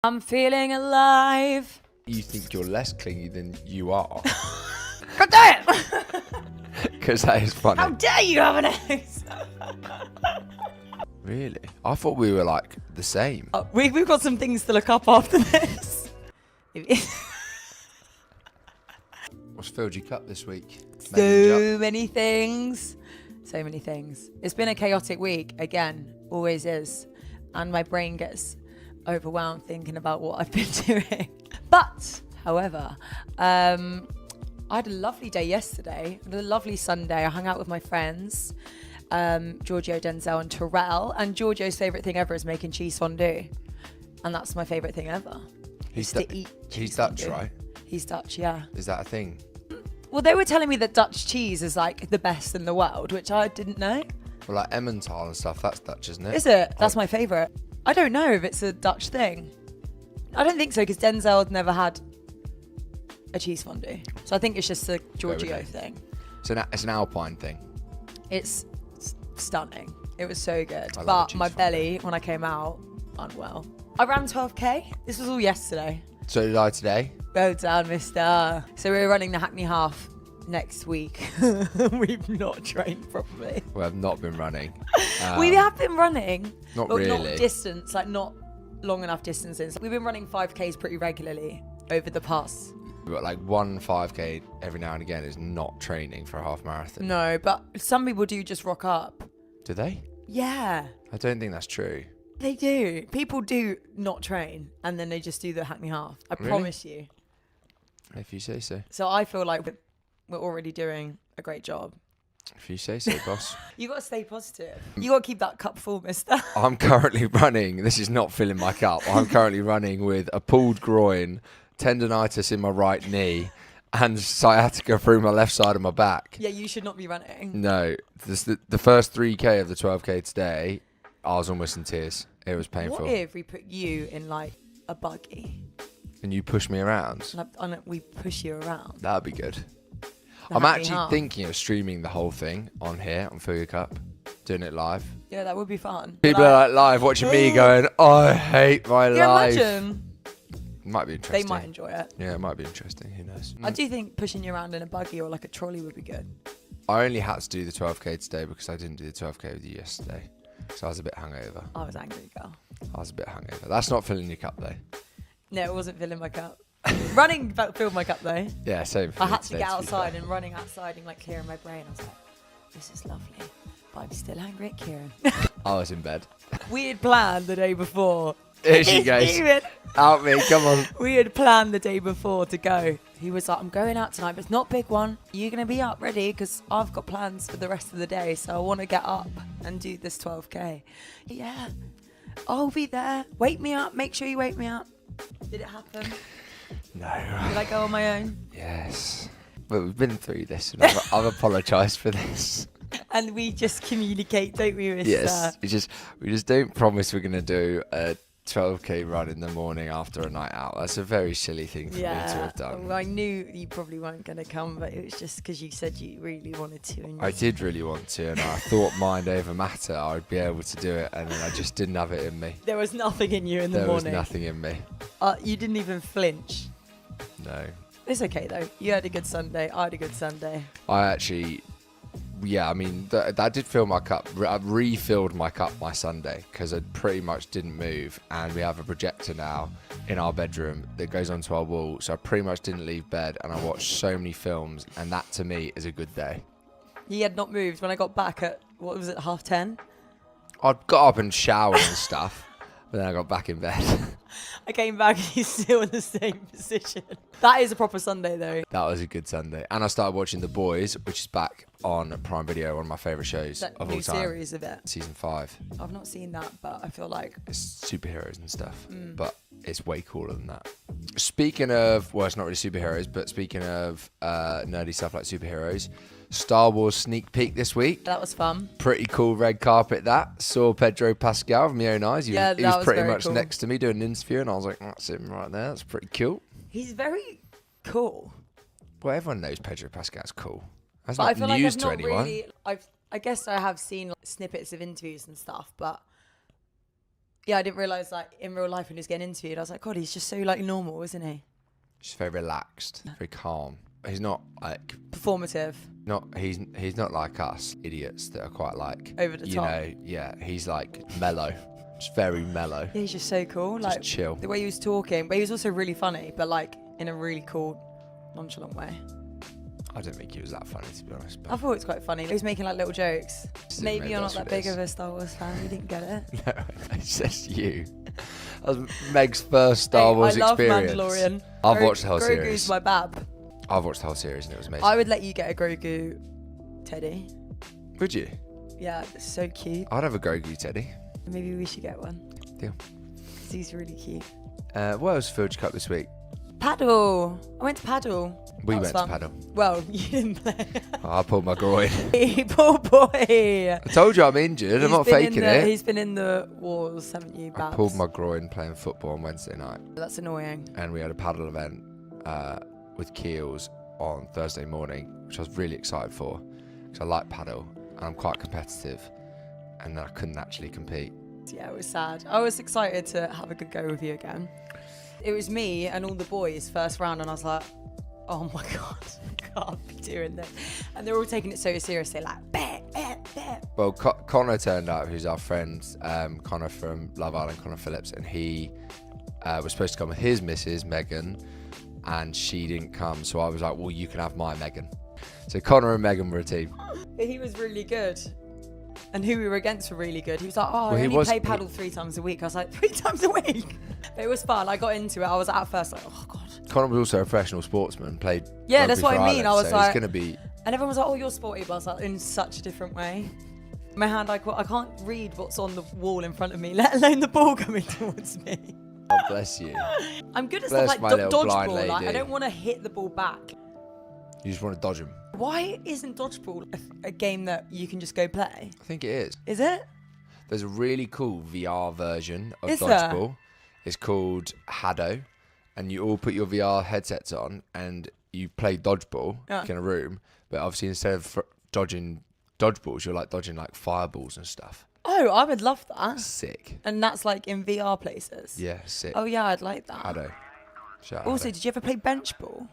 I'm feeling alive. You think you're less clingy than you are. God damn it! Because that is funny. How dare you have an ace? Really? I thought we were like the same. We've got some things to look up after this. What's filled your cup this week? So many things. So many things. It's been a chaotic week, again, always is. And my brain gets overwhelmed thinking about what I've been doing. But, however, I had a lovely day yesterday. I had a lovely Sunday. I hung out with my friends, Giorgio, Denzel, and Terrell. And Giorgio's favourite thing ever is making cheese fondue. And that's my favourite thing ever. He's Dutch, right? He's Dutch, yeah. Is that a thing? Well, they were telling me that Dutch cheese is like the best in the world, which I didn't know. Well, like Emmental and stuff, that's Dutch, isn't it? Is it? That's my favourite. I don't know if it's a Dutch thing. I don't think so, because Denzel had never had a cheese fondue. So I think it's just a Giorgio thing. It's an Alpine thing. It's stunning. It was so good. I love But a cheese my fondue. belly, when I came out, unwell. I ran 12k. This was all yesterday. So did I today. Go down, mister. So we're running the Hackney Half next week. We've not trained properly. We have not been running. We have been running. Not but really. Not distance, like not long enough distances. We've been running 5Ks pretty regularly over the past. But like 5K every now and again is not training for a half marathon. No, but some people do just rock up. Do they? Yeah, I don't think that's true. they do. People do not train and then they just do the Hackney Half. I Really? promise you. If you say so. So I feel like we're already doing a great job. If you say so, boss. You got to stay positive. You got to keep that cup full, mister. I'm currently running. This is not filling my cup. I'm currently running with a pulled groin, tendonitis in my right knee, and sciatica through my left side of my back. Yeah, you should not be running. No, the first 3K of the 12K today, I was almost in tears. It was painful. What if we put you in like a buggy And you push me around? and we push you around? That'd be good. The I'm Hackney actually Half. thinking of streaming the whole thing on here, on Fill Your Cup, doing it live. Yeah, that would be fun. People are like live watching me going, I hate my Yeah, life. imagine. Might be interesting. They might enjoy it. Yeah, it might be interesting. Who knows? I do think pushing you around in a buggy or like a trolley would be good. I only had to do the 12K today because I didn't do the 12K with you yesterday. So I was a bit hungover. I was angry, girl. I was a bit hungover. That's not filling your cup though. No, it wasn't filling my cup. Running filled my cup though. Yeah, same for I me had to today, get be outside fair. and running outside and like clearing my brain. I was like, this is lovely. But I'm still angry at Kieran. I was in bed. We had planned the day before. Here she goes. Kieran. Out me, come on. We had planned the day before to go. He was like, I'm going out tonight, but it's not a big one. You're going to be up ready because I've got plans for the rest of the day. So I want to get up and do this 12K. Yeah, I'll be there. Wake me up. Make sure you wake me up. Did it happen? No. Did I go on my own? Yes. Well, we've been through this and I've apologised for this. And we just communicate, don't we, mister? Yes. We just don't promise we're going to do a 12K run in the morning after a night out. That's a very silly thing for me to have done. Well, I knew you probably weren't going to come, but it was just because you said you really wanted to. And I did really want to, and I thought mind over matter, I would be able to do it, and then I just didn't have it in me. There was nothing in you in the There was morning. nothing in me. You didn't even flinch. No. It's okay though. You had a good Sunday. I had a good Sunday. I actually, yeah, I mean, that did fill my cup. I refilled my cup my Sunday because I pretty much didn't move, and we have a projector now in our bedroom that goes onto our wall, so I pretty much didn't leave bed, and I watched so many films, and that to me is a good day. He had not moved when I got back at, what was it, 10:30? I got up and showered and stuff, but then I got back in bed. I came back and he's still in the same position. That is a proper Sunday though. That was a good Sunday. And I started watching The Boys, which is back on Prime Video, one of my favourite shows That of new all time. series of it. Season 5. I've not seen that, but I feel like It's superheroes and stuff, but it's way cooler than that. Speaking of, well, it's not really superheroes, but speaking of nerdy stuff like superheroes, Star Wars sneak peek this week. that was fun. Pretty cool red carpet that. Saw Pedro Pascal with my own eyes. He Yeah, was, he that was was pretty very much cool. next to me doing an interview, and I was like, that's him right there. That's pretty cool. He's very cool. Well, everyone knows Pedro Pascal's cool. That's But I not feel like news I've to not anyone. really. I guess I have seen like, snippets of interviews and stuff, but Yeah, I didn't realise, like, in real life when he was getting interviewed, I was like, God, he's just so, like, normal, isn't he? Just very relaxed, very calm. He's not like Performative. He's not like us idiots that are quite like Over the top. Yeah, he's like mellow. Just very mellow. Yeah, he's just so cool. Just Like, chill. the way he was talking, but he was also really funny, but like in a really cool, nonchalant way. I don't think he was that funny, to be honest. I thought it was quite funny. He was making like little jokes. Maybe you're not that big of a Star Wars fan. You didn't get it. No, it's just you. That was Meg's first Star Wars experience. I love Mandalorian. I've watched the whole Grogu's series. my bab. I've watched the whole series and it was amazing. I would let you get a Grogu teddy. Would you? Yeah, it's so cute. I'd have a Grogu teddy. Maybe we should get one. Deal. Because he's really cute. What else filled your cup this week? Paddle. I went to paddle. We That was went to fun. paddle. Well, you didn't play. Oh, I pulled my groin. Poor boy. I told you I'm injured. I'm not faking it. He's been in the wars, haven't you, I Babs? pulled my groin playing football on Wednesday night. That's annoying. And we had a paddle event with Keels on Thursday morning, which I was really excited for because I like paddle and I'm quite competitive, and then I couldn't actually compete. Yeah, it was sad. I was excited to have a good go with you again. It was me and all the boys first round, and I was like, oh my God, I can't be doing this. And they're all taking it so seriously, like, bet, bet, bet. Well, Connor turned up, who's our friend, Connor from Love Island, Connor Phillips, and he was supposed to come with his missus, Megan, and she didn't come. So I was like, well, you can have my Megan. So Connor and Megan were a team. He was really good. And who we were against were really good. He was like, oh, Well, I he only was- play paddle 3 times a week. I was like, 3 times a week? But it was fun. I got into it. I was at first like, oh, God. Connor was also a professional sportsman, played Yeah, rugby that's what for I mean. Ireland, I was so like- it's going to be... And everyone was like, oh, you're sporty. But I was like, in such a different way. My hand, I can't read what's on the wall in front of me, let alone the ball coming towards me. God bless you. I'm good at Bless stuff my like little blind dodgeball. Like, I lady. don't want to hit the ball back. You just want to dodge him. Why isn't dodgeball a game that you can just go play? I think it is. Is it? There's a really cool VR version of Is dodgeball. there? It's called Haddo, and you all put your VR headsets on and you play dodgeball in a room. But obviously, instead of dodging dodgeballs, you're like dodging like fireballs and stuff. Oh, I would love that. Sick. And that's like in VR places. Yeah, sick. Oh yeah, I'd like that. Haddo. Shout out Also, Haddo. did you ever play bench ball?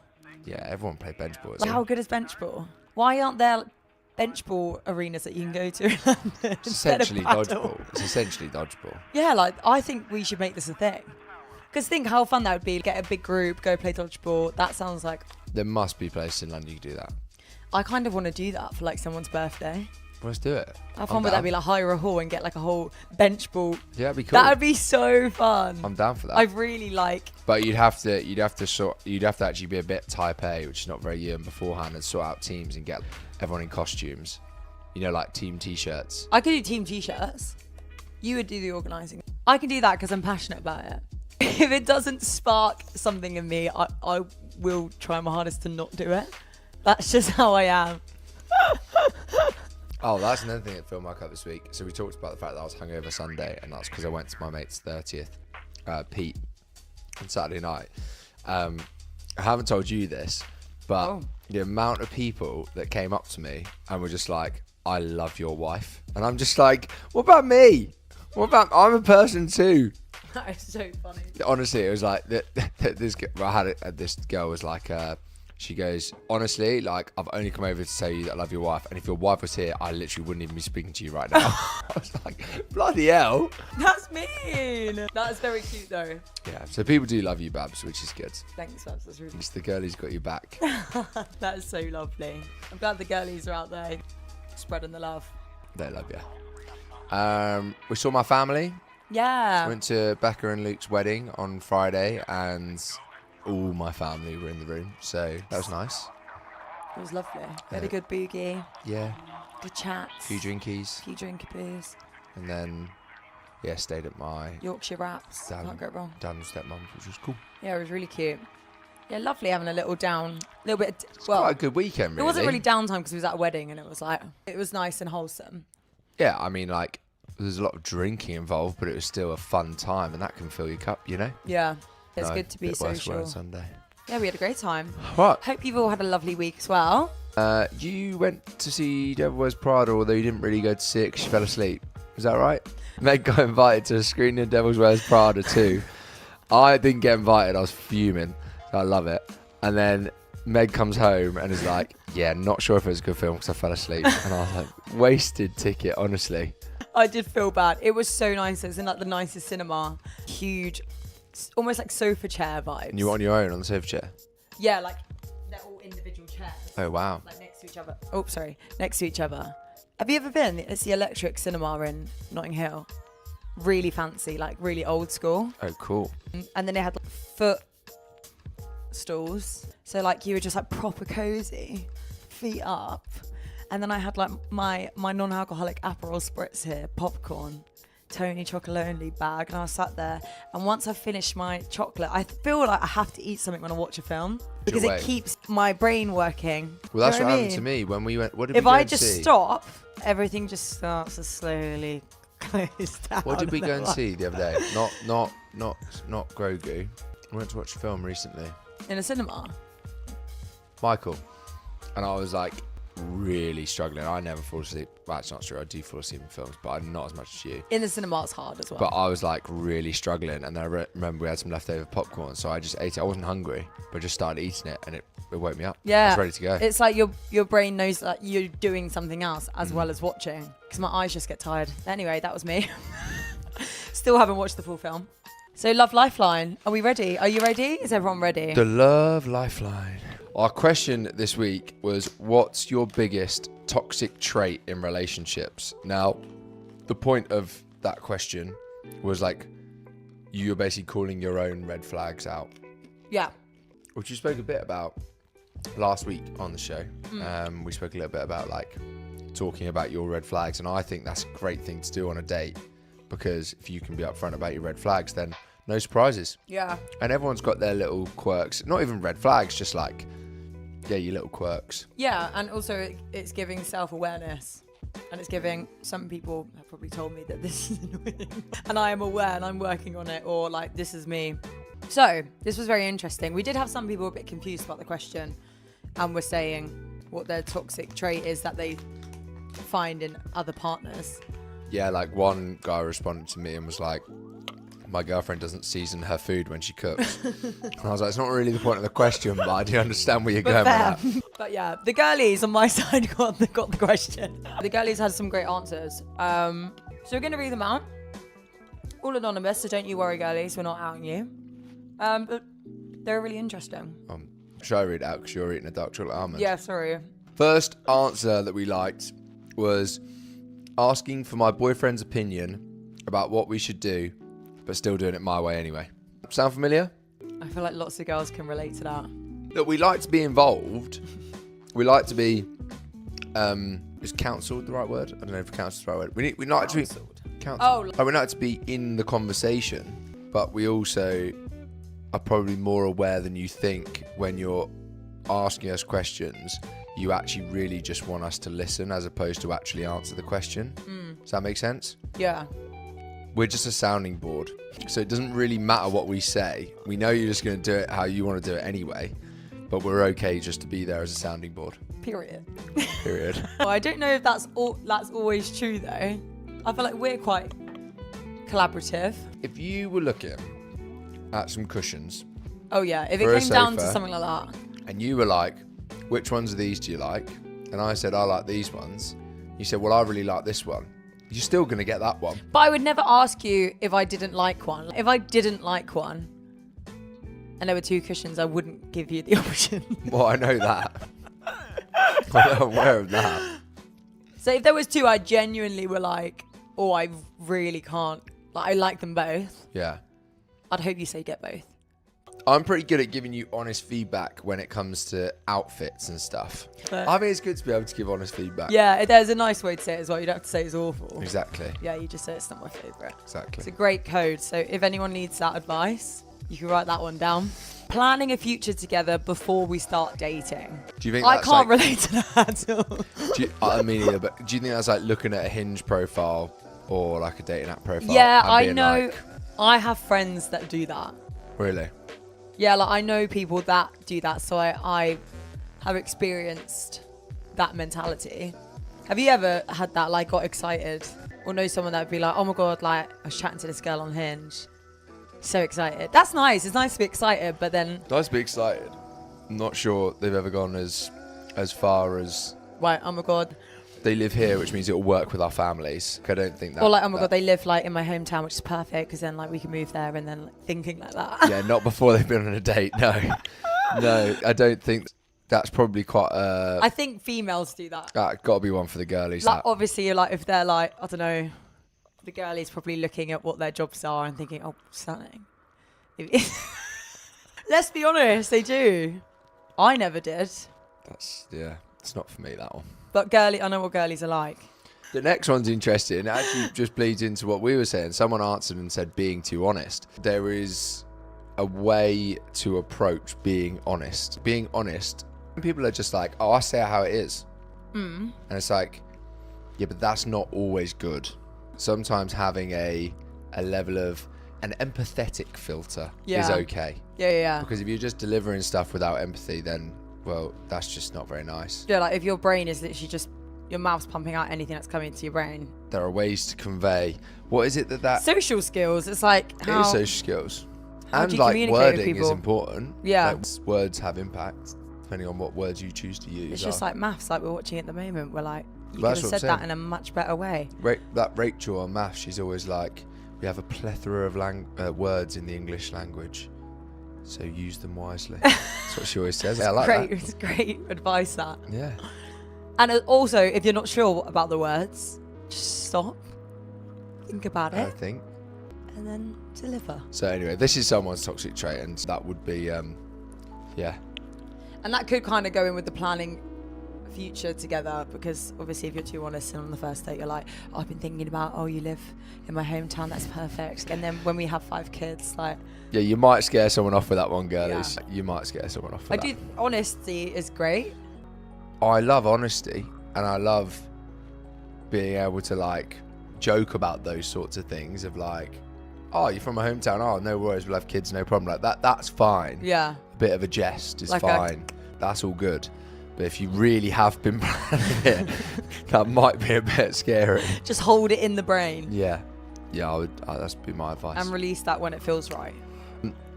Yeah, everyone played bench ball. Like, how good is bench ball? Why aren't there bench ball arenas that you can go to in London It's instead of essentially paddle? dodgeball. It's essentially dodgeball. Yeah, like I think we should make this a thing. Because think how fun that would be. Get a big group, go play dodgeball. That sounds like... There must be places in London you can do that. I kind of want to do that for like someone's birthday. Well, let's do it. How I'm fun would that down. be? Like hire a hall and get like a whole bench ball. Yeah, that'd be cool. That would be so fun. I'm down for that. I really like... But you'd have to actually be a bit type A, which is not very you, and beforehand, and sort out teams and get everyone in costumes. You know, like team t-shirts. I could do team t-shirts. You would do the organising. I can do that because I'm passionate about it. If it doesn't spark something in me, I will try my hardest to not do it. That's just how I am. Oh, that's another thing that filled my cup this week. So we talked about the fact that I was hungover Sunday, and that's because I went to my mate's 30th, Pete, on Saturday night. I haven't told you this, but the amount of people that came up to me and were just like, I love your wife. And I'm just like, what about me? I'm a person too. That is so funny. Honestly, it was like this girl was like, she goes, honestly, like, I've only come over to tell you that I love your wife, and if your wife was here, I literally wouldn't even be speaking to you right now. I was like, bloody hell. That's mean. That's very cute though. Yeah, so people do love you, Babs, which is good. Thanks, Babs. That's really It's the girl who's got your back. That is so lovely. I'm glad the girlies are out there spreading the love. They love you. We saw my family. Yeah. Went to Becca and Luke's wedding on Friday, and all my family were in the room, so that was nice. It was lovely. We had a good boogie, Yeah, good chats. few drinkies, Few drinkaboos. and then stayed at my Yorkshire wraps. Can't go wrong. dad's stepmom's, which was cool. Yeah, it was really cute. Yeah, lovely having a little bit. Quite a good weekend, really. It wasn't really downtime because we was at a wedding and it was nice and wholesome. Yeah, I mean, like, there's a lot of drinking involved, but it was still a fun time, and that can fill your cup, you know? Yeah, it's No, good to be bit worse social. on Sunday. Yeah, we had a great time. What? Hope you've all had a lovely week as well. You went to see Devil Wears Prada, although you didn't really go to see it because you fell asleep. Is that right? Meg got invited to a screening of Devil's Wears Prada 2. I didn't get invited. I was fuming. I love it. And then Meg comes home and is like, yeah, not sure if it was a good film because I fell asleep. And I was like, wasted ticket, honestly. I did feel bad. It was so nice. It was in like the nicest cinema. Huge, almost like sofa chair vibes. And you were on your own on the sofa chair? Yeah, like they're all individual chairs. Oh, wow. Like next to each other. Oh, sorry. Next to each other. Have you ever been? It's the Electric Cinema in Notting Hill. Really fancy, like really old school. Oh, cool. And then they had like foot stools. So like you were just like proper cozy, feet up. And then I had like my non-alcoholic Aperol spritz here, popcorn, Tony Chocolonely bag. And I was sat there. And once I finished my chocolate, I feel like I have to eat something when I watch a film. Because it keeps my brain working. Well, that's you know what what happened to me when we went. What did if we go I and just see? stop, everything just starts to slowly close down. What did we go and see the other day? Not Grogu. We went to watch a film recently. In a cinema? Michael. And I was like really struggling. I never fall asleep. Well, that's not true. I do fall asleep in films, but I'm not as much as you. In the cinema, it's hard as well. But I was like really struggling. And then I remember we had some leftover popcorn. So I just ate it. I wasn't hungry, but just started eating it and it woke me up. Yeah. I was ready to go. It's like your brain knows that you're doing something else as well as watching. Because my eyes just get tired. Anyway, that was me. Still haven't watched the full film. So Love Lifeline. Are we ready? Are you ready? Is everyone ready? The Love Lifeline. Our question this week was, what's your biggest toxic trait in relationships? Now, the point of that question was like, you're basically calling your own red flags out. Yeah. Which you spoke a bit about last week on the show. We spoke a little bit about like talking about your red flags. And I think that's a great thing to do on a date, because if you can be upfront about your red flags, then no surprises. Yeah. And everyone's got their little quirks. Not even red flags, just like, yeah, your little quirks. Yeah, and also it's giving self-awareness. And it's giving, some people have probably told me that this is annoying. And I am aware and I'm working on it, or like, this is me. So, this was very interesting. We did have some people a bit confused about the question and were saying what their toxic trait is that they find in other partners. Yeah, like one guy responded to me and was like, my girlfriend doesn't season her food when she cooks. And I was like, it's not really the point of the question, but I do understand where you're going with that. But yeah, the girlies on my side got the question. The girlies had some great answers. So we're going to read them out. All anonymous, so don't you worry, girlies. We're not outing you. But they're really interesting. Should I read it out because you're eating a dark chocolate almond? Yeah, sorry. First answer that we liked was asking for my boyfriend's opinion about what we should do, but still doing it my way anyway. Sound familiar? I feel like lots of girls can relate to that. Look, we like to be involved. We like to be, is counselled the right word? I don't know if counselled is the right word. We like to be counselled. We like to be in the conversation, but we also are probably more aware than you think when you're asking us questions. You actually really just want us to listen as opposed to actually answer the question. Does that make sense? Yeah. We're just a sounding board. So it doesn't really matter what we say. We know you're just going to do it how you want to do it anyway, but we're okay just to be there as a sounding board. Period. Well, I don't know if that's always true though. I feel like we're quite collaborative. If you were looking at some cushions. Oh yeah, if it for a came down to sofa, something like that. And you were like, which ones of these do you like? And I said, I like these ones. You said, well, I really like this one. You're still going to get that one. But I would never ask you if I didn't like one. If I didn't like one and there were two cushions, I wouldn't give you the option. Well, I know that. I'm aware of that. So if there was two I genuinely were like, oh, I really can't, like I like them both. Yeah. I'd hope you say get both. I'm pretty good at giving you honest feedback when it comes to outfits and stuff. But I think it's good to be able to give honest feedback. yeah, there's a nice way to say it as well. You don't have to say it's awful. Exactly. Yeah, you just say it's not my favourite. Exactly. It's a great code. So if anyone needs that advice, you can write that one down. Planning a future together before we start dating. Do you think I that's can't like, relate to that at all. I mean, either, but do you think that's like looking at a Hinge profile or like a dating app profile? Yeah, and I being know. like, I have friends that do that. really? Yeah, like I know people that do that, so I have experienced that mentality. Have you ever had that, like got excited or know someone that would be like, oh my God, like I was chatting to this girl on Hinge. So excited. That's nice. It's nice to be excited, but then... Nice to be excited. I'm not sure they've ever gone as far as... Right, oh my God. They live here, which means it'll work with our families. I don't think that... Or like, oh my God, they live like in my hometown, which is perfect, because then like we can move there, and then like, thinking like that. Yeah, not before they've been on a date, no. No, I don't think... That's probably quite a... I think females do that. Got to be one for the girlies. Like, obviously, like if they're like, I don't know, the girlie's probably looking at what their jobs are and thinking, oh, stunning. Let's be honest, they do. I never did. It's not for me, that one. But girly, I know what girlies are like. The next one's interesting. It actually just bleeds into what we were saying. Someone answered and said being too honest. There is a way to approach being honest. Being honest, people are just like, oh, I say how it is. And it's like, yeah, but that's not always good. Sometimes having a level of an empathetic filter is okay. Yeah. Because if you're just delivering stuff without empathy, then, well, that's just not very nice. Yeah, like if your brain is literally just, your mouth's pumping out anything that's coming into your brain. There are ways to convey. What is it that... Social skills. It's like how... It is social skills. How And do you like communicate with wording is people? important. Yeah. Like, words have impact depending on what words you choose to use. It's just like maths, like we're watching at the moment. We're like, you Well, could have that's said what I'm that in a much better way. That Rachel on maths, she's always like, we have a plethora of words in the English language, so use them wisely. That's what she always says. Yeah, I like Great, that. it's great advice, that. Yeah. And also, if you're not sure about the words, just stop, think about I it, think. and then deliver. So anyway, this is someone's toxic trait, and that would be, yeah. And that could kind of go in with the planning future together, because obviously if you're too honest and on the first date you're like, oh, I've been thinking about, oh, you live in my hometown, that's perfect. And then when we have 5 kids, like... Yeah, you might scare someone off with that one, girlies. Yeah. You might scare someone off with that. Honesty is great. I love honesty, and I love being able to like joke about those sorts of things of like, oh, you're from my hometown, oh, no worries, we'll have kids, no problem. Like that's fine. Yeah. A bit of a jest is like fine. That's all good. But if you really have been planning it, that might be a bit scary. Just hold it in the brain. Yeah. Yeah, that's be my advice. And release that when it feels right.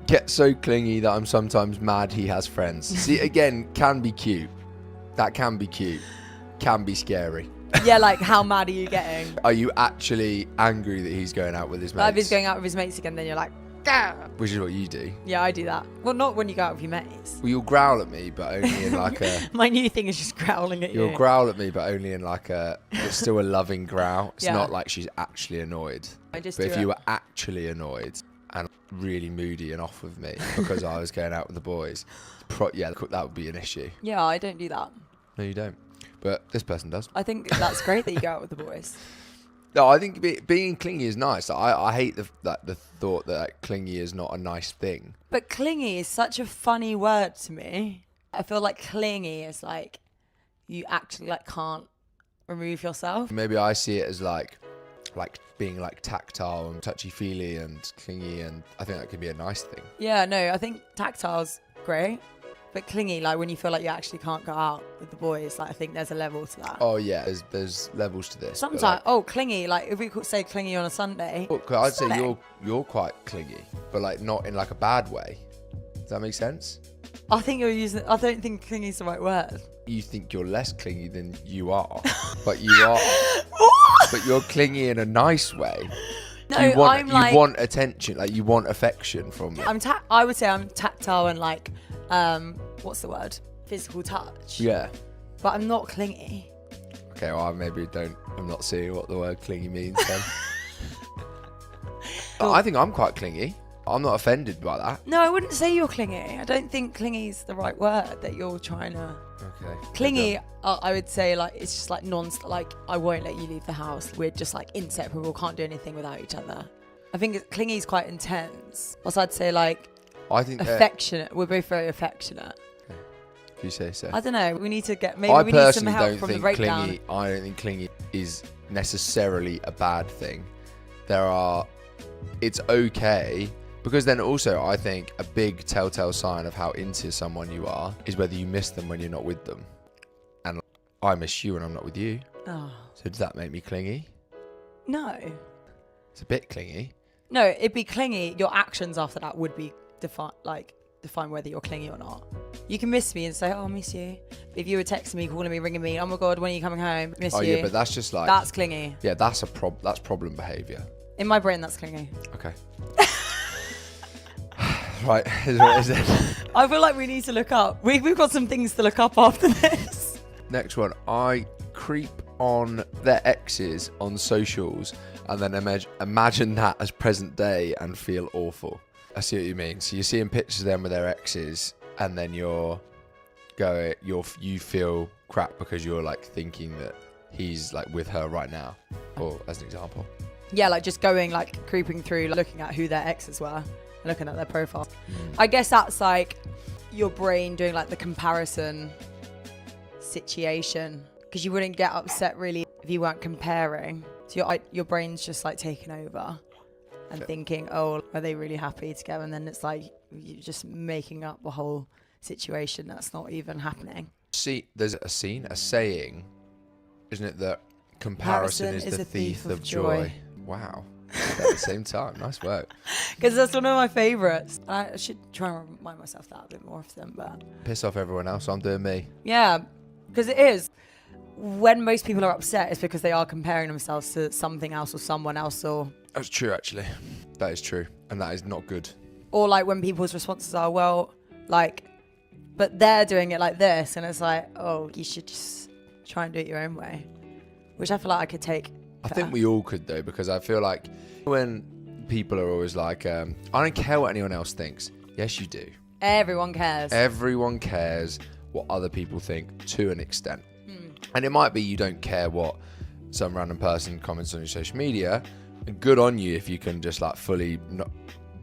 Get so clingy that I'm sometimes mad he has friends. See, again, can be cute. That can be cute. Can be scary. Yeah, like how mad are you getting? Are you actually angry that he's going out with his mates? Like if he's going out with his mates again, then you're like, gah! Which is what you do. Yeah, I do that. Well, not when you go out with your mates. Well, you'll growl at me, but only in like a... My new thing is just growling at you. You'll growl at me, but only in like a... It's still a loving growl. It's not like she's actually annoyed. But if you were actually annoyed and really moody and off with me because I was going out with the boys, yeah, that would be an issue. Yeah, I don't do that. No, you don't. But this person does. I think that's great that you go out with the boys. No, I think being clingy is nice. I hate the thought that clingy is not a nice thing. But clingy is such a funny word to me. I feel like clingy is like you actually like can't remove yourself. Maybe I see it as like being like tactile and touchy-feely and clingy, and I think that could be a nice thing. Yeah, no, I think tactile's great. But clingy, like when you feel like you actually can't go out with the boys, like I think there's a level to that. Oh yeah, there's levels to this. Sometimes, clingy, like if we could say clingy on a Sunday. I'd say you're quite clingy, but like not in like a bad way. Does that make sense? I think you're using. I don't think clingy is the right word. You think you're less clingy than you are, but you are. But you're clingy in a nice way. No, you want attention, like you want affection from me. I would say I'm tactile and like, what's the word? Physical touch. Yeah. But I'm not clingy. Okay, well I'm not seeing what the word clingy means then. I think I'm quite clingy. I'm not offended by that. No, I wouldn't say you're clingy. I don't think clingy is the right word that you're trying to... Okay. Clingy, I would say, like, it's just like like, I won't let you leave the house. We're just like inseparable, can't do anything without each other. I think clingy is quite intense. Also, I'd say like, I think affectionate. We're both very affectionate. Okay. If you say so. I don't know. We need to get, maybe we need some help from the breakdown. I don't think clingy is necessarily a bad thing. It's okay. Because then also, I think a big telltale sign of how into someone you are is whether you miss them when you're not with them. And I miss you when I'm not with you. Oh. So does that make me clingy? No. It's a bit clingy. No, it'd be clingy. Your actions after that would be define whether you're clingy or not. You can miss me and say, oh, I miss you. But if you were texting me, calling me, ringing me, oh my God, when are you coming home? Miss you. Yeah, but that's just like... That's clingy. Yeah, that's problem behaviour. In my brain, that's clingy. Okay. Right, is what is it? I feel like we need to look up. We've got some things to look up after this. Next one. I creep on their exes on socials and then imagine that as present day and feel awful. I see what you mean. So you're seeing pictures of them with their exes and then you feel crap because you're like thinking that he's like with her right now, or as an example. Yeah, like just going, like creeping through, like, looking at who their exes were, looking at their profile. I guess that's like your brain doing like the comparison situation, because you wouldn't get upset really if you weren't comparing. So your brain's just like taking over and thinking, oh, are they really happy together? And then it's like you're just making up a whole situation that's not even happening. See, there's a saying, isn't it, that comparison is the thief of joy. Wow. At the same time, nice work. Because that's one of my favourites. I should try and remind myself that a bit more often. But piss off everyone else, I'm doing me. Yeah, because it is. When most people are upset, it's because they are comparing themselves to something else or someone else, or... That's true, actually. That is true. And that is not good. Or like when people's responses are, well, like, but they're doing it like this. And it's like, oh, you should just try and do it your own way. Which I feel like I could take. I think we all could, though, because I feel like when people are always like, I don't care what anyone else thinks. Yes, you do. Everyone cares. Everyone cares what other people think to an extent. And it might be you don't care what some random person comments on your social media. And good on you if you can just like fully not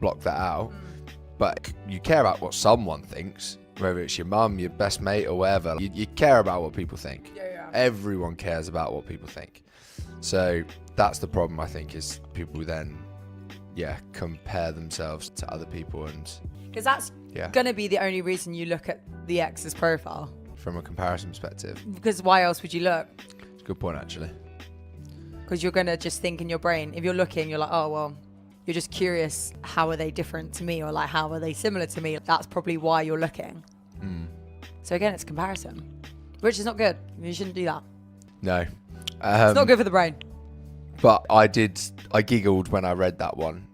block that out. But you care about what someone thinks, whether it's your mum, your best mate, or whatever. You care about what people think. Yeah. Everyone cares about what people think. So that's the problem, I think, is people then, compare themselves to other people. And because that's going to be the only reason you look at the ex's profile. From a comparison perspective. Because why else would you look? It's a good point, actually. Because you're going to just think in your brain, if you're looking, you're like, oh, well, you're just curious, how are they different to me? Or like, how are they similar to me? That's probably why you're looking. So again, it's comparison, which is not good. You shouldn't do that. No. It's not good for the brain. But I giggled when I read that one.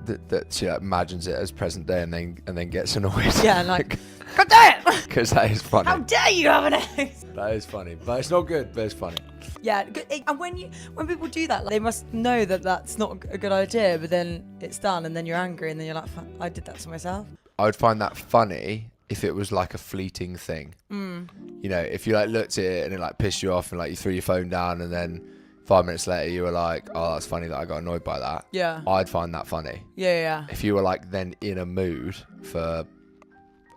That she imagines it as present day and then gets annoyed. Yeah, and like, God damn it! Because that is funny. How dare you have an ex? That is funny, but it's not good. But it's funny. Yeah, and when people do that, like, they must know that that's not a good idea. But then it's done, and then you're angry, and then you're like, I did that to myself. I would find that funny if it was like a fleeting thing. You know, if you like looked at it and it like pissed you off, and like you threw your phone down, and then 5 minutes later you were like, oh, that's funny that I got annoyed by that. Yeah. I'd find that funny. Yeah. If you were like then in a mood for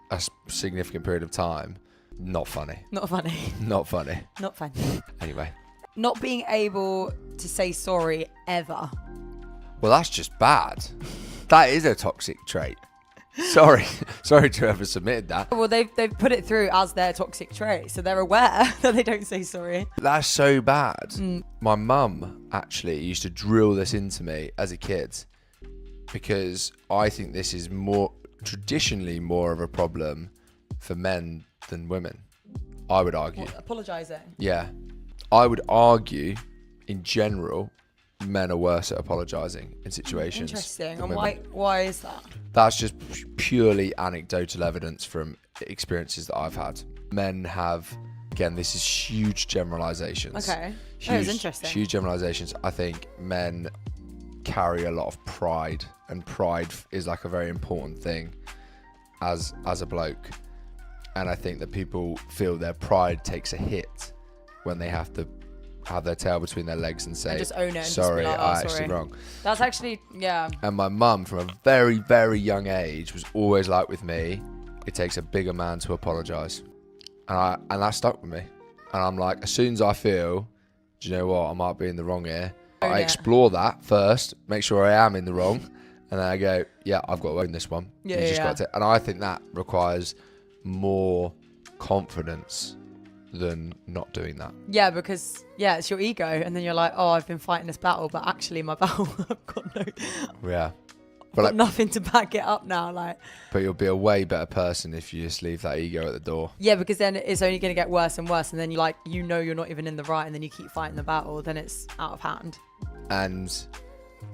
a significant period of time, not funny. Not funny. Not funny. Not funny. Anyway. Not being able to say sorry ever. Well, that's just bad. That is a toxic trait. Sorry to whoever submitted that. Well, they've put it through as their toxic trait, so they're aware that they don't say sorry. That's so bad. My mum actually used to drill this into me as a kid, because I think this is traditionally more of a problem for men than women, I would argue. What, apologising? Yeah. I would argue, in general, men are worse at apologising in situations. Interesting. And why is that? That's just purely anecdotal evidence from experiences that I've had. Men have, again, this is huge generalizations. Okay. That was interesting. Huge generalizations. I think men carry a lot of pride, and pride is like a very important thing as a bloke. And I think that people feel their pride takes a hit when they have to have their tail between their legs and say, and just own it and sorry, just be like, I sorry. actually wrong. That's actually, yeah. And my mum, from a very, very young age, was always like with me, it takes a bigger man to apologise. And that stuck with me. And I'm like, as soon as I feel, do you know what, I might be in the wrong here, I explore that first, make sure I am in the wrong, and then I go, yeah, I've got to own this one. Yeah, got to, and I think that requires more confidence than not doing that. Yeah, because it's your ego, and then you're like, oh, I've been fighting this battle, but actually my battle, I've got nothing to back it up now. Like, but you'll be a way better person if you just leave that ego at the door. Yeah, because then it's only going to get worse and worse, and then you're not even in the right, and then you keep fighting the battle, then it's out of hand. And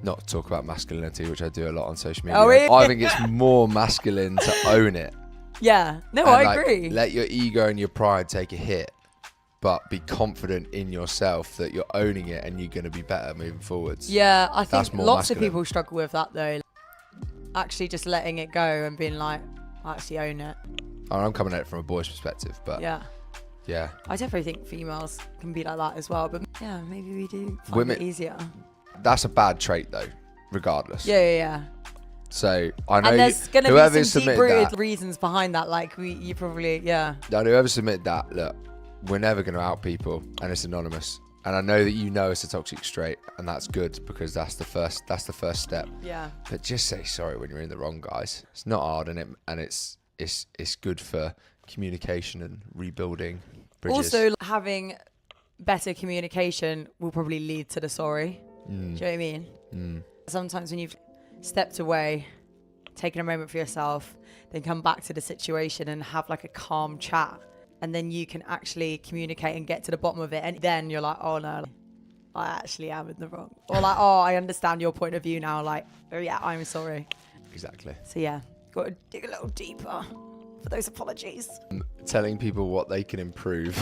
not to talk about masculinity, which I do a lot on social media. Oh, really? I think it's more masculine to own it. Yeah, no, And, I agree. Let your ego and your pride take a hit, but be confident in yourself that you're owning it and you're going to be better moving forwards. Yeah, I think lots masculine. of people struggle with that though. Actually just letting it go and being like, I actually own it. I'm coming at it from a boy's perspective, but yeah. I definitely think females can be like that as well, but yeah, maybe we do find it easier. That's a bad trait though, regardless. Yeah. So I know and there's going to be some deep-rooted reasons behind that. Like you probably, Now, whoever submitted that, look, we're never going to out people, and it's anonymous. And I know that you know it's a toxic trait, and that's good because that's the first step. Yeah. But just say sorry when you're in the wrong, guys. It's not hard, and it's good for communication and rebuilding bridges. Also, having better communication will probably lead to the sorry. Do you know what I mean? Sometimes when you've stepped away, taken a moment for yourself, then come back to the situation and have like a calm chat, and then you can actually communicate and get to the bottom of it, and then you're like, oh no, I actually am in the wrong, or like, oh, I understand your point of view now, like, oh yeah, I'm sorry. Exactly. So yeah, got to dig a little deeper for those apologies. Telling people what they can improve.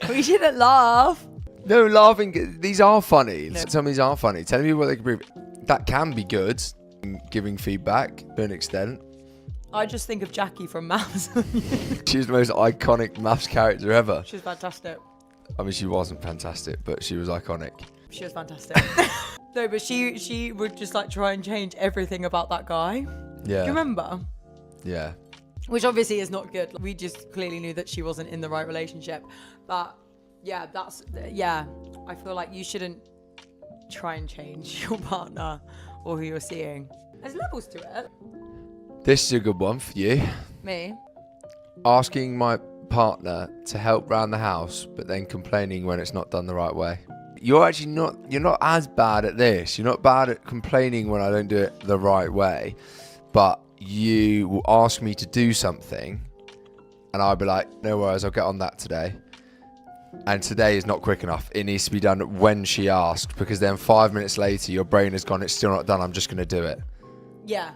We shouldn't laugh. No, laughing. These are funny. No. Some of these are funny. Telling people what they can improve, that can be good. Giving feedback to an extent. I just think of Jackie from Maths. She's the most iconic Maths character ever. She's fantastic. I mean, she wasn't fantastic, but she was iconic. She was fantastic. No, but she would just like try and change everything about that guy. Yeah. Do you remember? Yeah. Which obviously is not good. We just clearly knew that she wasn't in the right relationship. But yeah, I feel like you shouldn't try and change your partner or who you're seeing. There's levels to it. This is a good one for you. Me? Asking my partner to help around the house, but then complaining when it's not done the right way. You're not as bad at this. You're not bad at complaining when I don't do it the right way, but you will ask me to do something and I'll be like, no worries, I'll get on that today. And today is not quick enough. It needs to be done when she asked, because then 5 minutes later your brain has gone, it's still not done, I'm just going to do it. Yeah.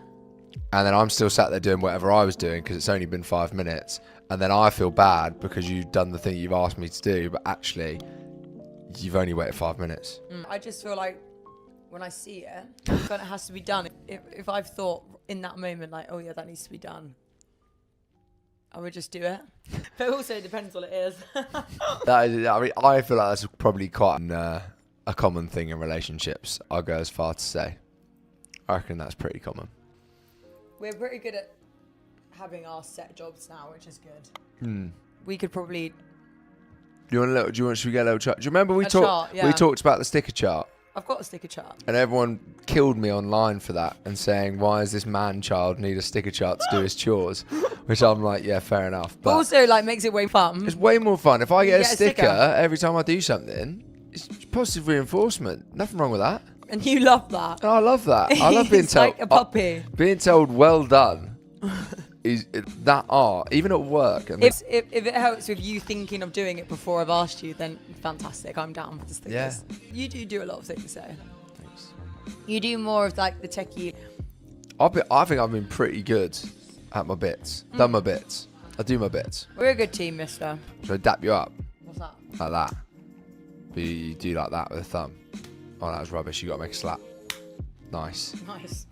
And then I'm still sat there doing whatever I was doing because it's only been 5 minutes. And then I feel bad because you've done the thing you've asked me to do, but actually you've only waited 5 minutes. I just feel like when I see it, it kind of has to be done. If I've thought in that moment, like, oh yeah, that needs to be done, I would just do it. But also it depends what it is. I feel like that's probably quite a common thing in relationships. I'll go as far to say. I reckon that's pretty common. We're pretty good at having our set jobs now, which is good. We could probably... Should we get a little chart? Do you remember we talked about the sticker chart? I've got a sticker chart. And everyone killed me online for that and saying, why does this man-child need a sticker chart to do his chores? Which I'm like, yeah, fair enough. But also, like, makes it way fun. It's way more fun. If I get a sticker every time I do something, it's positive reinforcement. Nothing wrong with that. And you love that. Oh, I love that. I love being told. Like a puppy. Being told, well done. Is that art, even at work. If it helps with you thinking of doing it before I've asked you, then fantastic. I'm down for the stickers. Yeah. You do a lot of things, so. Thanks. You do more of like the techie. I think I've been pretty good at my bits. Done my bits. I do my bits. We're a good team, mister. Should I dap you up? What's that? Like that. But you do like that with a thumb. Oh, that was rubbish. You got to make a slap. Nice. Nice.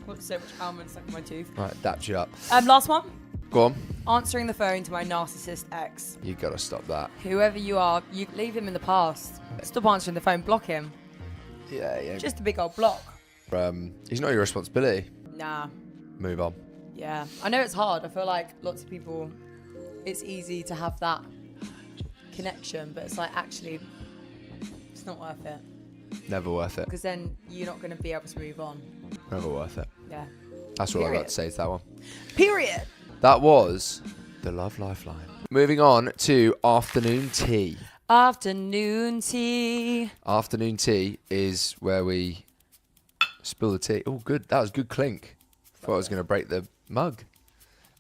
Got so much almond stuck in my tooth. Right, dapped you up. Last one. Go on. Answering the phone to my narcissist ex. You got to stop that. Whoever you are, you leave him in the past. Stop answering the phone. Block him. Yeah. Just a big old block. He's not your responsibility. Nah. Move on. Yeah. I know it's hard. I feel like lots of people, it's easy to have that connection, but it's like, actually, it's not worth it. Never worth it. Because then you're not going to be able to move on. Never worth it. Yeah. That's all I've got to say to that one. Period. That was the Love Lifeline. Moving on to afternoon tea. Afternoon tea. Afternoon tea is where we spill the tea. Oh, good. That was good clink. Thought I was going to break the mug.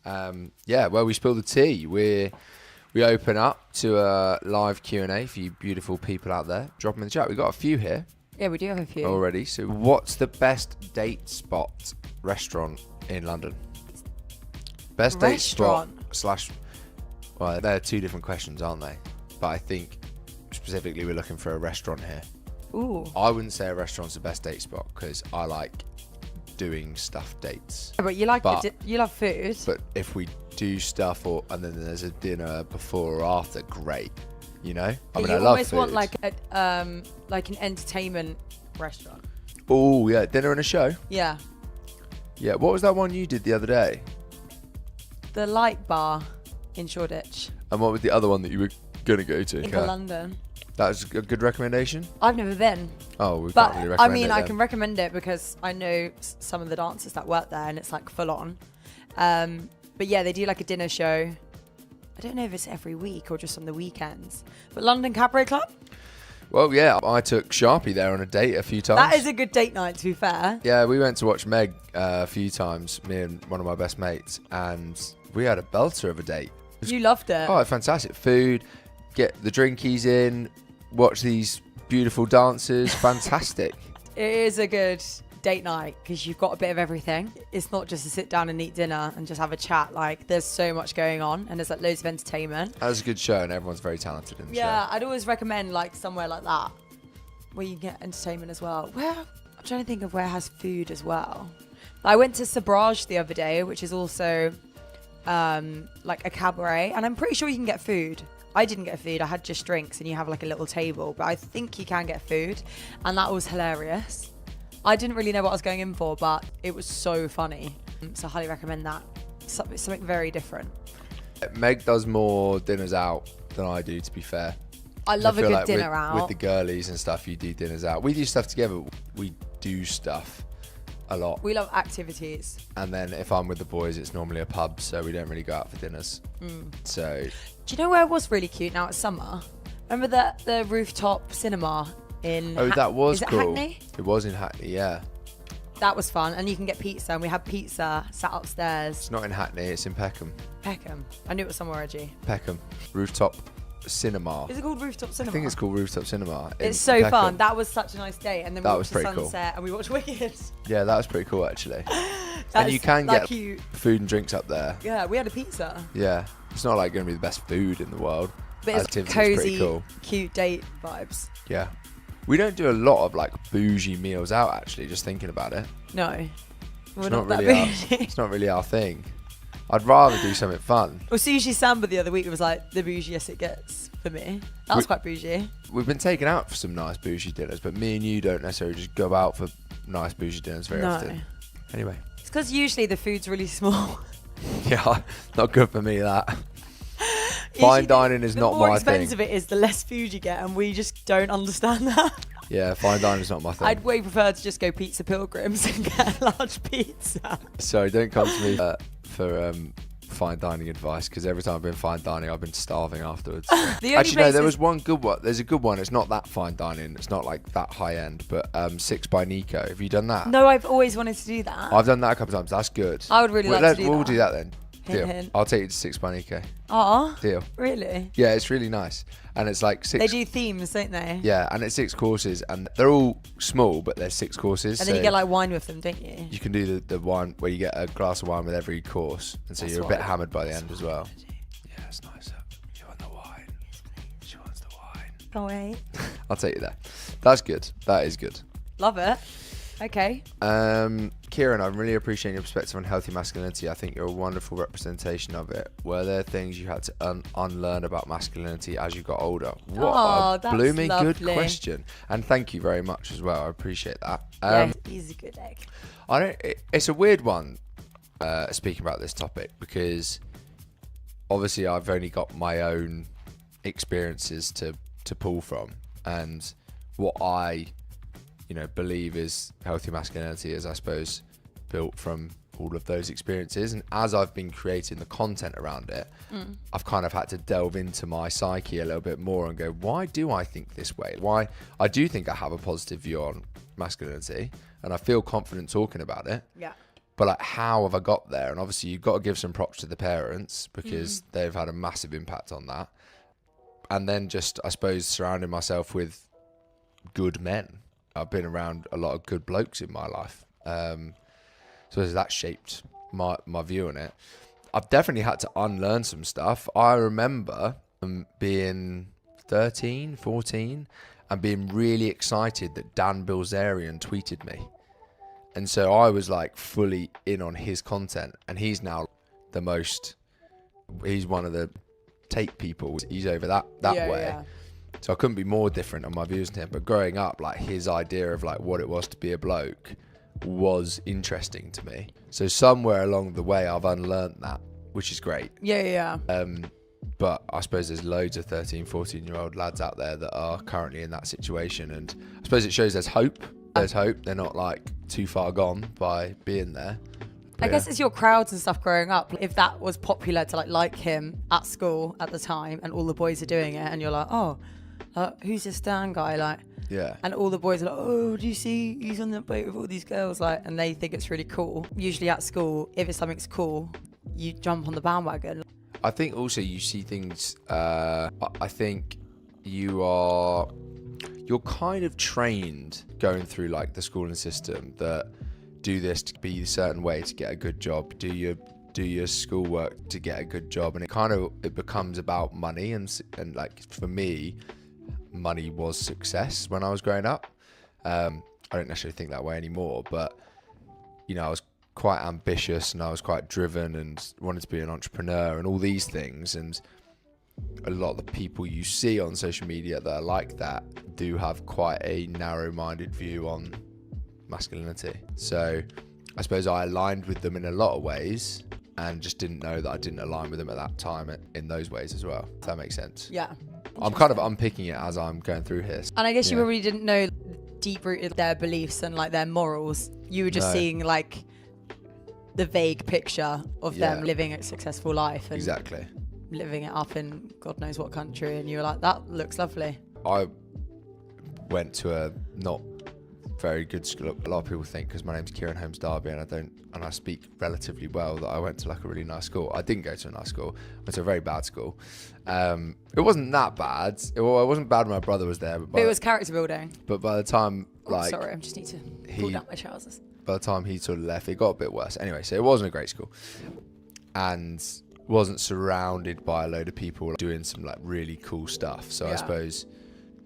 Where we spill the tea. We open up to a live Q&A for you beautiful people out there. Drop them in the chat. We've got a few here. Yeah, we do have a few. Already. So what's the best date spot restaurant in London? Best date spot / well, they're two different questions, aren't they? But I think specifically we're looking for a restaurant here. Ooh. I wouldn't say a restaurant's the best date spot because I like doing stuff dates. Yeah, but you love food. But if we do stuff and then there's a dinner before or after, great. You know? I mean, I love food. You almost want like an entertainment restaurant. Oh, yeah. Dinner and a show? Yeah. Yeah. What was that one you did the other day? The Light Bar in Shoreditch. And what was the other one that you were going to go to? In London. That was a good recommendation? I've never been. Oh, we can't really recommend it. I can recommend it because I know some of the dancers that work there and it's like full on. But yeah, they do like a dinner show. I don't know if it's every week or just on the weekends. But London Cabaret Club? Well, yeah, I took Sharpie there on a date a few times. That is a good date night, to be fair. Yeah, we went to watch Meg a few times, me and one of my best mates, and we had a belter of a date. You loved it. Oh, fantastic. Food, get the drinkies in, watch these beautiful dancers. Fantastic. It is a good date night because you've got a bit of everything. It's not just to sit down and eat dinner and just have a chat. Like, there's so much going on and there's like loads of entertainment. That was a good show and everyone's very talented in the show. Yeah, I'd always recommend like somewhere like that where you get entertainment as well. I'm trying to think of where it has food as well. I went to Sabrage the other day, which is also like a cabaret, and I'm pretty sure you can get food. I didn't get food, I had just drinks, and you have like a little table, but I think you can get food, and that was hilarious. I didn't really know what I was going in for, but it was so funny. So I highly recommend that. Something very different. Meg does more dinners out than I do, to be fair. I love a good like dinner out. With the girlies and stuff, you do dinners out. We do stuff together. We do stuff a lot. We love activities. And then if I'm with the boys, it's normally a pub, so we don't really go out for dinners. So. Do you know where was really cute now it's summer? Remember the rooftop cinema in that was cool. Hackney? It was in Hackney, yeah. That was fun, and you can get pizza, and we had pizza sat upstairs. It's not in Hackney, it's in Peckham. Peckham. I knew it was somewhere edgy. Peckham. Rooftop cinema. Is it called Rooftop Cinema? I think it's called Rooftop Cinema. It's so Peckham. fun. That was such a nice day, and then we watched the sunset, cool. and we watched Wicked. Yeah, that was pretty cool, actually. And you can get cute. Food and drinks up there. Yeah, we had a pizza. Yeah. It's not like going to be the best food in the world. But it's Activity's cozy, pretty cool. cute date vibes. Yeah. We don't do a lot of like bougie meals out, actually, just thinking about it. No. It's not really our thing. I'd rather do something fun. Well, Sushi Samba the other week was like the bougiest it gets for me. That was quite bougie. We've been taken out for some nice bougie dinners, but me and you don't necessarily just go out for nice bougie dinners very often. Anyway. It's because usually the food's really small. Yeah, not good for me, that. Fine dining is not my thing. The more expensive it is, the less food you get, and we just don't understand that. Yeah, fine dining is not my thing. I'd way prefer to just go Pizza Pilgrims and get a large pizza. Sorry, don't come to me for fine dining advice, because every time I've been fine dining, I've been starving afterwards. Actually, no, there was one good one. There's a good one. It's not that fine dining. It's not like that high end, but 6 by Nico. Have you done that? No, I've always wanted to do that. I've done that a couple of times. That's good. I would really like to do that. We'll do that then. Deal. Hint. I'll take you to 6 by Nico. Aw. Deal. Really? Yeah, it's really nice. And it's like 6. They do themes, don't they? Yeah, and it's 6 courses, and they're all small, but there's 6 courses. And then you get like wine with them, don't you? You can do the wine where you get a glass of wine with every course, and so you're a bit hammered by the end as well. Yeah, it's nice. You want the wine? She wants the wine. Oh wait. I'll take you there. That's good. That is good. Love it. Okay. Kieran, I really appreciate your perspective on healthy masculinity. I think you're a wonderful representation of it. Were there things you had to unlearn about masculinity as you got older? What a blooming good question. And thank you very much as well. I appreciate that. Yeah, he's a good egg. It's a weird one, speaking about this topic, because obviously I've only got my own experiences to pull from, and what I believe is healthy masculinity is, I suppose, built from all of those experiences. And as I've been creating the content around it, I've kind of had to delve into my psyche a little bit more and go, why do I think this way? Why I do think I have a positive view on masculinity and I feel confident talking about it. Yeah. But like, how have I got there? And obviously you've got to give some props to the parents because they've had a massive impact on that. And then just, I suppose, surrounding myself with good men. I've been around a lot of good blokes in my life. So that shaped my view on it. I've definitely had to unlearn some stuff. I remember being 13, 14 and being really excited that Dan Bilzerian tweeted me. And so I was like fully in on his content, and he's now he's one of the tape people. He's over that way. Yeah. So I couldn't be more different on my views than him. But growing up, like his idea of like what it was to be a bloke was interesting to me. So somewhere along the way, I've unlearned that, which is great. Yeah. But I suppose there's loads of 13, 14-year-old lads out there that are currently in that situation. And I suppose it shows there's hope. There's hope. They're not like too far gone by being there. But I guess it's your crowds and stuff growing up. If that was popular to like him at school at the time and all the boys are doing it and you're like, oh, who's this Dan guy? Like, yeah. And all the boys are like, oh, do you see he's on the boat with all these girls? Like, and they think it's really cool. Usually at school, if it's something's cool, you jump on the bandwagon. I think also you see things, I think you're kind of trained going through like the schooling system that do this to be a certain way to get a good job, do your schoolwork to get a good job, and it becomes about money and like for me, money was success when I was growing up. I don't necessarily think that way anymore, but you know, I was quite ambitious and I was quite driven and wanted to be an entrepreneur and all these things. And a lot of the people you see on social media that are like that do have quite a narrow-minded view on masculinity. So I suppose I aligned with them in a lot of ways and just didn't know that I didn't align with them at that time in those ways as well, if that makes sense. Yeah. I'm kind of unpicking it as I'm going through here. And I guess you probably didn't know deep-rooted their beliefs and like their morals. You were just seeing like the vague picture of them living a successful life. And exactly. Living it up in God knows what country, and you were like, that looks lovely. I went to a not very good school. A lot of people think because my name's Kieran Holmes Derby and I speak relatively well that I went to like a really nice school. I didn't go to a nice school. I went to a very bad school. It wasn't that bad. It wasn't bad when my brother was there. But it was character building. But by the time sorry, I just need to pull down my trousers. By the time he sort of left, it got a bit worse. Anyway, so it wasn't a great school. And wasn't surrounded by a load of people doing some like really cool stuff. So I suppose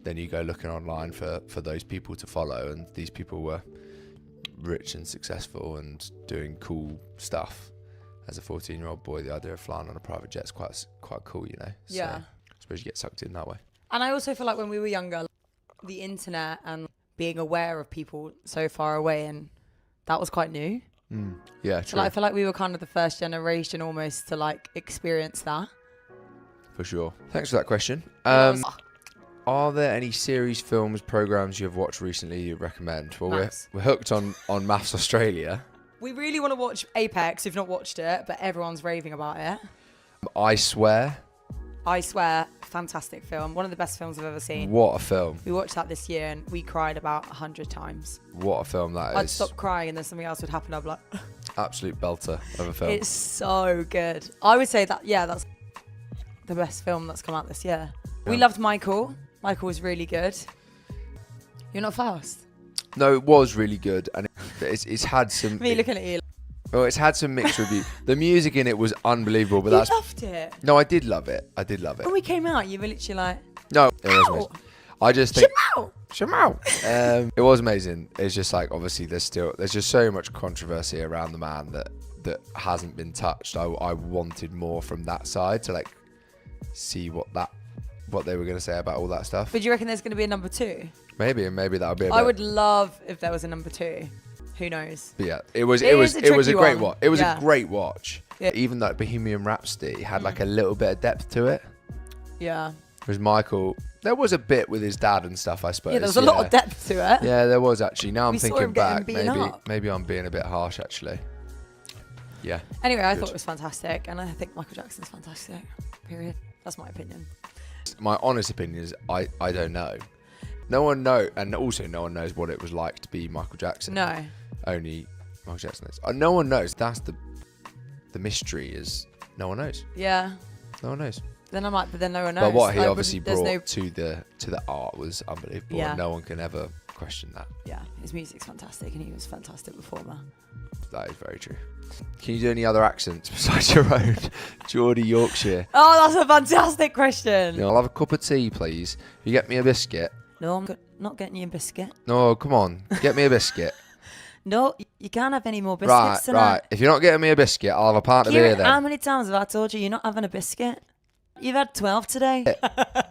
then you go looking online for those people to follow, and these people were rich and successful and doing cool stuff. As a 14-year-old boy, the idea of flying on a private jet is quite cool, you know. So I suppose you get sucked in that way. And I also feel like when we were younger, the internet and being aware of people so far away, and that was quite new. Yeah, true. So I feel like we were kind of the first generation almost to like experience that. For sure. Thanks for that question. Are there any series, films, programs you have watched recently you recommend? Well, we're hooked on Maths Australia. We really want to watch Apex. We've not watched it, but everyone's raving about it. I Swear. Fantastic film. One of the best films I've ever seen. What a film. We watched that this year and we cried about 100 times. What a film that is. I'd stop crying and then something else would happen. I'd be like... Absolute belter of a film. It's so good. I would say that, that's the best film that's come out this year. Yeah. We loved Michael. Michael was really good. You're not fast? No, it was really good. And it's had some... Me looking at you. Well, it's had some mixed reviews. The music in it was unbelievable, but you loved it. No, I did love it. When we came out, you were literally like, no, it was amazing. I just think Shamal. It was amazing. It's just like obviously there's just so much controversy around the man that hasn't been touched. I wanted more from that side to like see what they were going to say about all that stuff. But do you reckon there's going to be a number 2? Maybe that'll be. I would love if there was a number 2. Who knows? But yeah, it was a great watch. It was a great watch. Yeah. Even though Bohemian Rhapsody had like a little bit of depth to it. Yeah. Whereas Michael, there was a bit with his dad and stuff, I suppose. Yeah, there was a lot of depth to it. Yeah, there was actually. Now I'm thinking back, maybe I'm being a bit harsh actually. Yeah. Anyway, I Good. thought it was fantastic, and I think Michael Jackson's fantastic. Period. That's my opinion. My honest opinion is I don't know. No one and also no one knows what it was like to be Michael Jackson. No. Only Michael Jackson knows. No one knows. That's the mystery is no one knows. Yeah. No one knows. Then I'm like, but then no one knows. But what he Like, obviously there's brought to the art was unbelievable. Yeah. And no one can ever question that. Yeah, his music's fantastic, and he was a fantastic performer. That is very true. Can you do any other accents besides your own? Geordie, Yorkshire. Oh, that's a fantastic question. I'll have a cup of tea, please. You get me a biscuit. No, I'm not getting you a biscuit. No, come on. Get me a biscuit. No, you can't have any more biscuits tonight. Right. If you're not getting me a biscuit, I'll have a pint of beer Kieran, then. how many times have I told you you're not having a biscuit? You've had 12 today.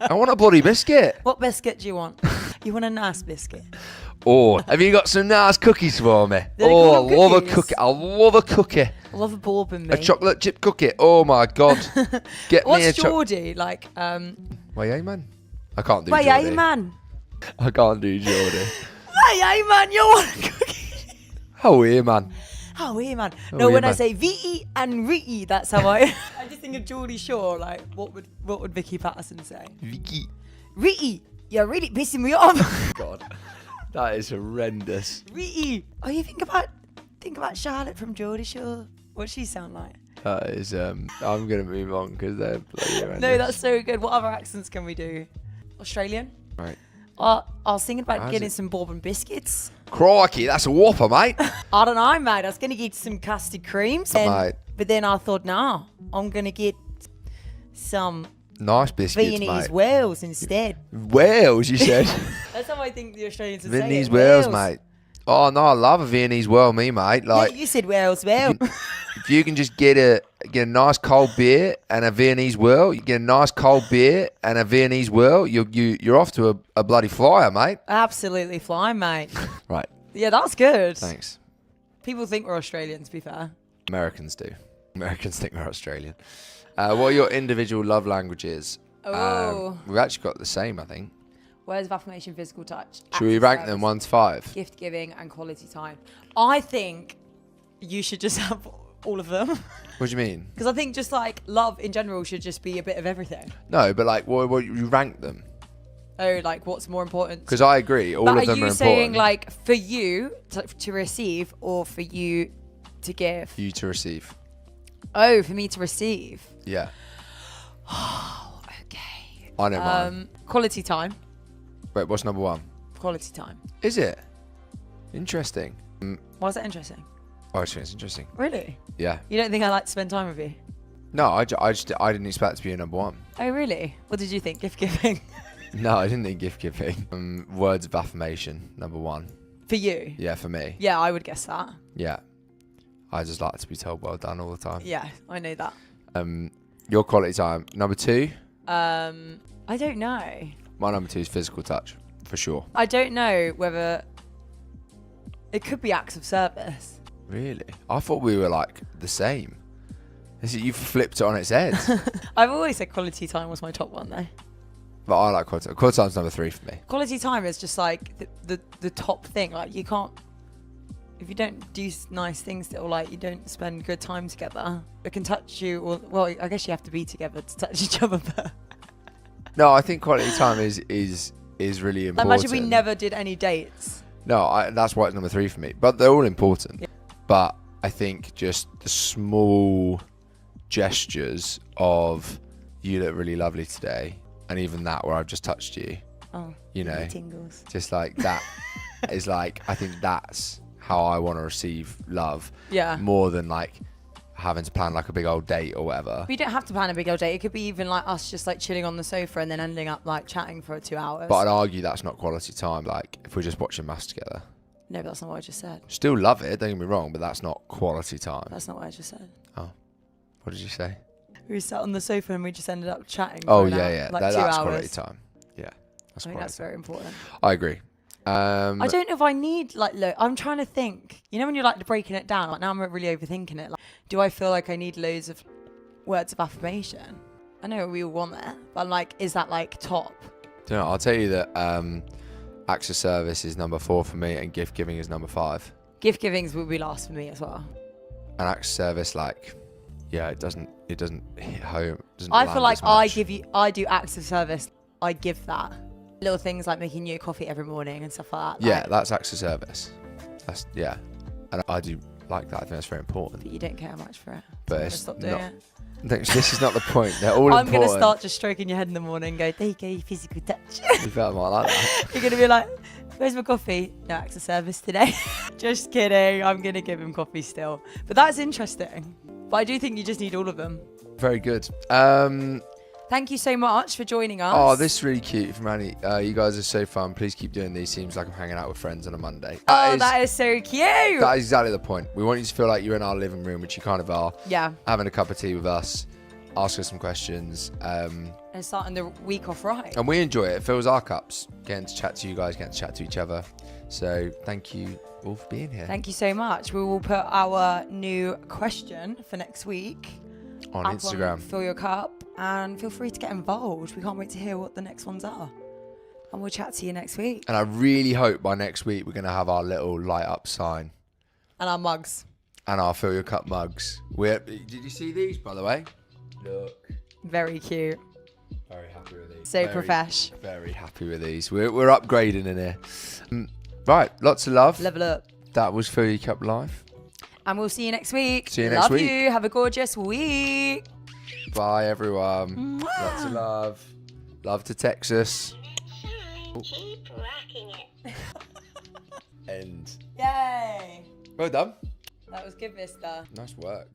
I want a bloody biscuit. What biscuit do you want? You want a nice biscuit? Oh, have you got some nice cookies for me? Do they Oh, call I them love a cookies? cookie. I love a cookie. I love a bourbon, A mate. chocolate chip cookie. Oh my god. Get me a What's chocolate. Geordie? Like, Why, yeah, man. I can't do wait, Geordie. hey, man. I can't do Geordie. Hey, hey, man, you want a cookie? Oh, yeah, man. Oh, yeah, man. Oh, No, yeah, when I man. say V-E and Re-E, that's how I just think of Geordie Shore. Like, what would Vicky Patterson say? Vicky. Re-E, you're really pissing me off. God. That is horrendous. Re-E. Oh, you think about Charlotte from Geordie Shore. What's she sound like? That is, I'm going to move on because they're bloody horrendous. No, that's so good. What other accents can we do? Australian? Right. I was thinking about How's getting it? some bourbon biscuits. Crikey, that's a whopper, mate. I don't know, mate. I was going to get some custard creams. Mate. But then I thought, nah, I'm going to get some Nice biscuits, Viennese mate. Wales instead. Wales, you said. That's how I think the Australians would say Viennese it. Wales, mate. Oh, no, I love a Viennese Wales, me, mate. Yeah, Like, you said Wales, well. if you can just get a nice cold beer and a Viennese whirl, you get a nice cold beer and a Viennese whirl, you're off to a bloody flyer, mate. Absolutely flying, mate. Right. Yeah, that's good. Thanks. People think we're Australian, to be fair. Americans do. Americans think we're Australian. What are your individual love languages? Oh. We've actually got the same, I think. Words of affirmation, physical touch. Should we rank them 1 to 5? Gift giving and quality time. I think you should just have all of them. What do you mean? Because I think just like love in general should just be a bit of everything. No, but like, what you rank them? Oh, like what's more important? Because I agree, all of them are But are you important. saying like for you to receive or for you to give? For you to receive. Oh, for me to receive. Yeah. Oh, okay. I know mine. Quality time. Wait, what's number 1? Quality time. Is it? Interesting. Why is that interesting? Oh, I think it's interesting. Really? Yeah. You don't think I like to spend time with you? No, I didn't expect it to be a number 1. Oh, really? What did you think? Gift giving? No, I didn't think gift giving. Words of affirmation, number 1. For you? Yeah, for me. Yeah, I would guess that. Yeah. I just like to be told well done all the time. Yeah, I know that. Your quality time, number 2. I don't know. My number 2 is physical touch, for sure. I don't know whether it could be acts of service. Really? I thought we were like the same. You've flipped it on its head. I've always said quality time was my top one though. But I like quality time. Quality time's number 3 for me. Quality time is just like the top thing. Like you can't, if you don't do nice things or like you don't spend good time together, it can touch you. Or well, I guess you have to be together to touch each other. But No, I think quality time is really important. imagine we never did any dates. No, that's why it's number 3 for me. But they're all important. Yeah. But I think just the small gestures of you look really lovely today, and even that where I've just touched you, Oh, you know, tingles. just like that is like, I think that's how I want to receive love. Yeah. More than like having to plan like a big old date or whatever. We don't have to plan a big old date. It could be even like us just like chilling on the sofa and then ending up like chatting for 2 hours. But I'd argue that's not quality time. Like if we're just watching Mass together. No, but that's not what I just said. Still love it, don't get me wrong, but that's not quality time. That's not what I just said. Oh, what did you say? We sat on the sofa and we just ended up chatting. Oh for an yeah, hour, yeah, like that's 2 hours. quality time. Yeah, that's I think quality that's time. very important. I agree. I don't know if I need like look. I'm trying to think. You know when you're like breaking it down. Like now I'm really overthinking it. Like, do I feel like I need loads of words of affirmation? I know we all want that, but I'm like, is that like top? Do you know, I'll tell you that acts of service is number 4 for me, and gift giving is number 5. Gift givings will be last for me as well. And acts of service, like, yeah, it doesn't hit home. It doesn't I land feel like as much. I do acts of service. I give that. Little things like making you a coffee every morning and stuff like that. Yeah, like, that's acts of service. That's, yeah. And I do like that. I think that's very important. but you don't care much for it. But So it's stop doing not- it. This is not the point. They're all I'm important. going to start just stroking your head in the morning and go, there you go, your physical touch. You felt might like that. You're going to be like, where's my coffee? No acts of service today. Just kidding. I'm going to give him coffee still. But that's interesting. But I do think you just need all of them. Very good. Thank you so much for joining us. Oh, this is really cute from Annie. You guys are so fun. Please keep doing these. Seems like I'm hanging out with friends on a Monday. That is so cute. That is exactly the point. We want you to feel like you're in our living room, which you kind of are. Yeah. Having a cup of tea with us, ask us some questions. And starting the week off right. And we enjoy it. It fills our cups. Getting to chat to you guys, getting to chat to each other. So thank you all for being here. Thank you so much. We will put our new question for next week On up Instagram. on Fill Your Cup, and feel free to get involved. We can't wait to hear what the next ones are. And we'll chat to you next week. And I really hope by next week we're going to have our little light up sign. And our mugs. And our Fill Your Cup mugs. Did you see these, by the way? Look. Very cute. Very happy with these. So profesh. Very happy with these. We're upgrading in here. Right, lots of love. Level up. That was Fill Your Cup Live. And we'll see you next week. See you next Love week. you. Have a gorgeous week. Bye, everyone. Mwah. Lots of love. Love to Texas. Keep rocking it. End. Yay. Well done. That was good, Vista. Nice work.